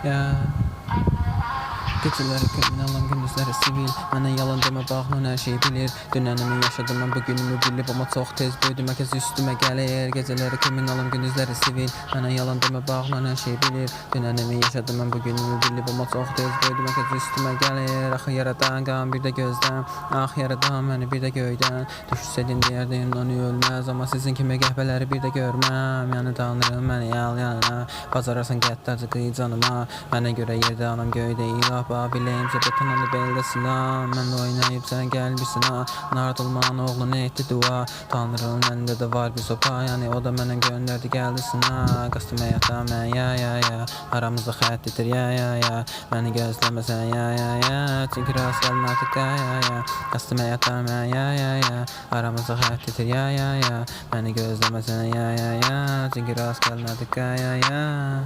Ya geceleri kriminalam, gündüzleri sivil. Mənə yalan demə, bağlan hər şey bilir. Dünənimi yaşadım mən, bugünümü bilib. Amma çox tez böyüdüm, hər kəs üstümə gəlir. Geceləri kriminalam, gündüzləri sivil. Mənə yalan demə, bağlan hər şey bilir. Dünənimi yaşadım mən, bugünümü bilib. Amma çox tez böyüdüm, hər kəs üstümə gəlir. Axı yaradan qan bir də gözdən, ax yaradan məni bir də göydən. Düşsəydin deyərdin onu ölməz, amma sizin kimi qəhbələri bir də görməm. Yəni tanrım məni yal yanına, bacararsan qəddarca qıy canıma. Mənə görə yerdə anam göydə ilah. Biləyim söhbətin onu beldə silah. Mənlə oynayıb sən gəlmirsən ha. Nard olmağın oğlun etdi dua. Tanrının əlində də var bir sopa, yəni o da mənə göndərdi gəldisin ha. Qastım həyata mən ya. Aramızda xətt itir ya. Məni gözləməsən ya. Çünki rast gəlmə artıq ya. Qastım həyata mən ya. Aramızda xətt itir ya. Məni gözləməsən ya. Çünki rast gəlmə artıq ya.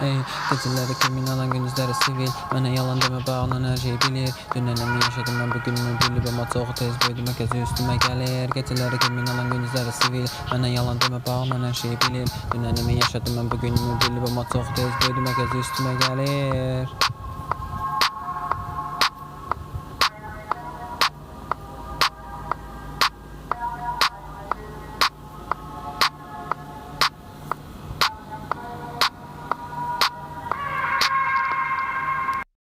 Ey geceleri kriminalan, gündüzleri sivil. Mənə yalan demə, bağlan hər şey bilir. Dünənimi yaşadım mən, bugünümü bilib. Amma çox tez böyüdüm, hər kəs üstümə gəlir. Geceleri kriminalan, gündüzləri sivil. Mənə yalan demə, bağlan hər şey bilir. Dünənimi yaşadım mən, bugünümü bilib. Amma çox tez böyüdüm, hər kəs üstümə gəlir.